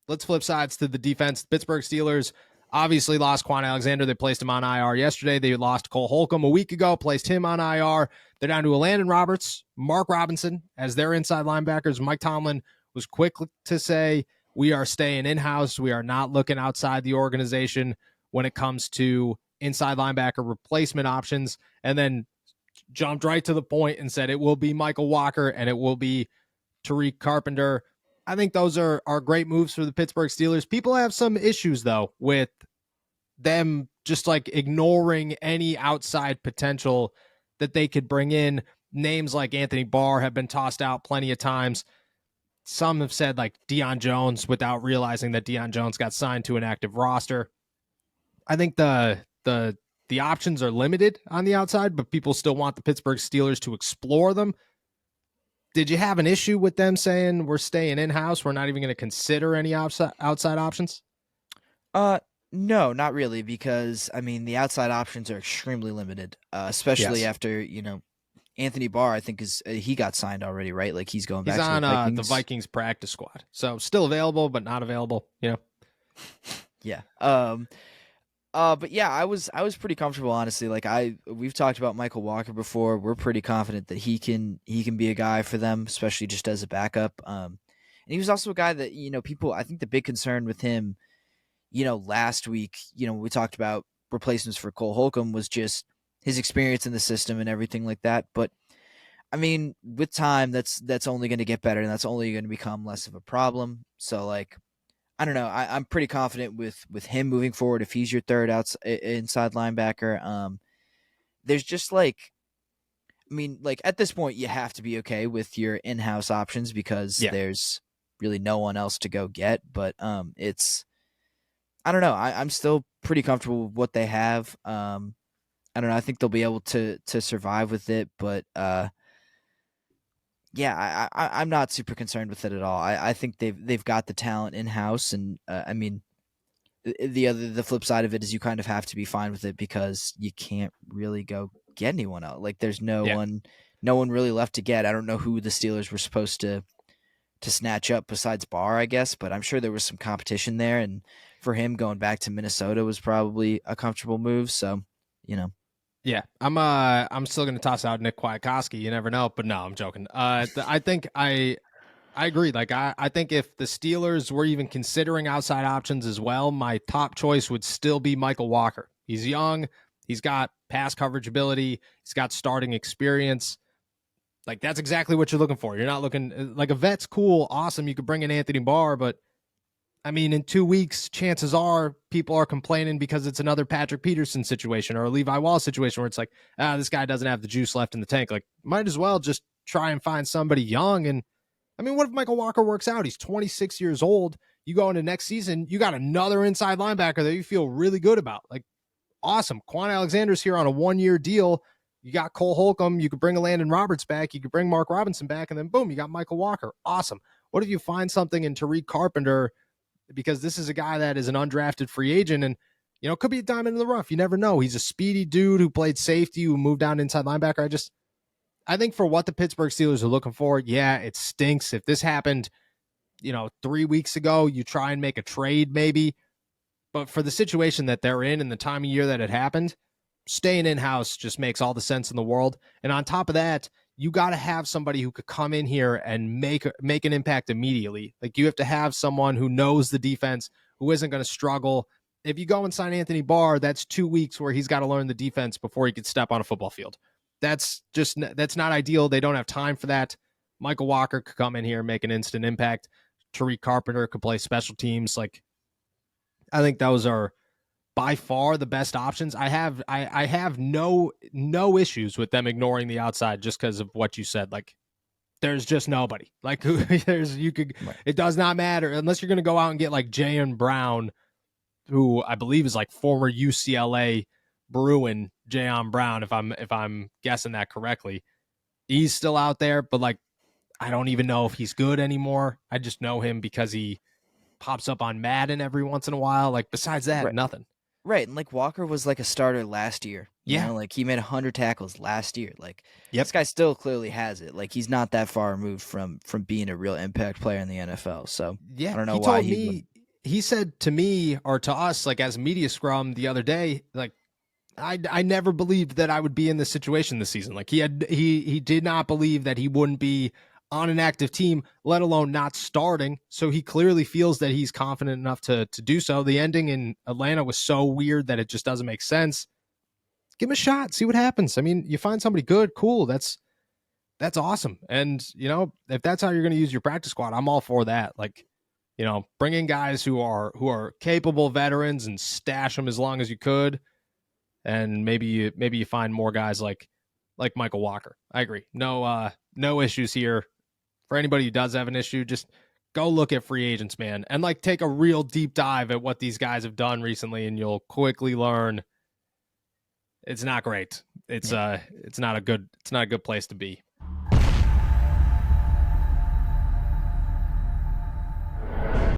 let's flip sides to the defense. Pittsburgh Steelers obviously lost Kwon Alexander. They placed him on IR yesterday. They lost Cole Holcomb a week ago, placed him on IR. They're down to Landon Roberts, Mark Robinson as their inside linebackers. Mike Tomlin was quick to say, we are staying in-house. We are not looking outside the organization when it comes to inside linebacker replacement options, and then jumped right to the point and said it will be Michael Walker and it will be Tariq Carpenter. I think those are great moves for the Pittsburgh Steelers. People have some issues, though, with them just like ignoring any outside potential that they could bring in. Names like Anthony Barr have been tossed out plenty of times. Some have said like Deion Jones without realizing that Deion Jones got signed to an active roster. I think the options are limited on the outside, but people still want the Pittsburgh Steelers to explore them. Did you have an issue with them saying we're staying in-house? We're not even going to consider any outside options? No, not really, because I mean the outside options are extremely limited, especially after Anthony Barr. I think he got signed already, right? Like he's going back. He's to on the Vikings practice squad, so still available but not available. Yeah. But yeah, I was pretty comfortable, honestly. Like we've talked about Michael Walker before. We're pretty confident that he can be a guy for them, especially just as a backup. And he was also a guy that, people, I think the big concern with him, last week, we talked about replacements for Cole Holcomb was just his experience in the system and everything like that. But I mean, with time, that's only going to get better, and that's only going to become less of a problem. So like, I don't know. I'm pretty confident with him moving forward. If he's your third inside linebacker, there's just like, I mean, like at this point, you have to be okay with your in-house options because there's really no one else to go get. But it's, I don't know. I'm still pretty comfortable with what they have. I don't know. I think they'll be able to survive with it, but yeah, I'm not super concerned with it at all. I think they've got the talent in house, and I mean, the flip side of it is you kind of have to be fine with it because you can't really go get anyone else. Like there's no one really left to get. I don't know who the Steelers were supposed to snatch up besides Barr, I guess, but I'm sure there was some competition there, and for him going back to Minnesota was probably a comfortable move. So, Yeah, I'm still going to toss out Nick Kwiatkowski. You never know, but no, I'm joking. I think I agree. Like I think if the Steelers were even considering outside options as well, my top choice would still be Michael Walker. He's young. He's got pass coverage ability. He's got starting experience. Like that's exactly what you're looking for. You're not looking like a vet's cool, awesome. You could bring in Anthony Barr, but I mean, in 2 weeks, chances are people are complaining because it's another Patrick Peterson situation or a Levi Wallace situation where it's like, this guy doesn't have the juice left in the tank. Like, might as well just try and find somebody young. And I mean, what if Michael Walker works out? He's 26 years old. You go into next season, you got another inside linebacker that you feel really good about. Like, awesome. Kwon Alexander's here on a 1-year deal. You got Cole Holcomb. You could bring a Landon Roberts back. You could bring Mark Robinson back. And then, boom, you got Michael Walker. Awesome. What if you find something in Tariq Carpenter? Because this is a guy that is an undrafted free agent and, could be a diamond in the rough. You never know. He's a speedy dude who played safety, who moved down inside linebacker. I think for what the Pittsburgh Steelers are looking for, yeah, it stinks. If this happened, 3 weeks ago, you try and make a trade maybe. But for the situation that they're in and the time of year that it happened, staying in-house just makes all the sense in the world. And on top of that, you got to have somebody who could come in here and make an impact immediately. Like you have to have someone who knows the defense, who isn't going to struggle. If you go and sign Anthony Barr, that's 2 weeks where he's got to learn the defense before he could step on a football field. That's not ideal. They don't have time for that. Michael Walker could come in here and make an instant impact. Tariq Carpenter could play special teams. Like, I think those are by far the best options. I have no issues with them ignoring the outside just because of what you said. Like there's just nobody. Like it does not matter unless you're going to go out and get like Jayon Brown, who I believe is like former UCLA Bruin Jayon Brown, if I'm guessing that correctly. He's still out there, but like I don't even know if he's good anymore. I just know him because he pops up on Madden every once in a while. Like besides that, nothing. Right, and like Walker was like a starter last year. Like he made 100 tackles last year. Like this guy still clearly has it. Like he's not that far removed from being a real impact player in the NFL. So yeah, I don't know why he he said to me or to us, like as media scrum the other day, like I never believed that I would be in this situation this season. Like he did not believe that he wouldn't be on an active team, let alone not starting. So he clearly feels that he's confident enough to do so. The ending in Atlanta was so weird that it just doesn't make sense. Give him a shot, see what happens. I mean, you find somebody good, cool. That's awesome. And if that's how you're going to use your practice squad, I'm all for that. Like, bring in guys who are capable veterans and stash them as long as you could, and maybe you find more guys like Michael Walker. I agree. No issues here. For anybody who does have an issue, just go look at free agents, man, and like take a real deep dive at what these guys have done recently, and you'll quickly learn it's not great. It's not a good place to be.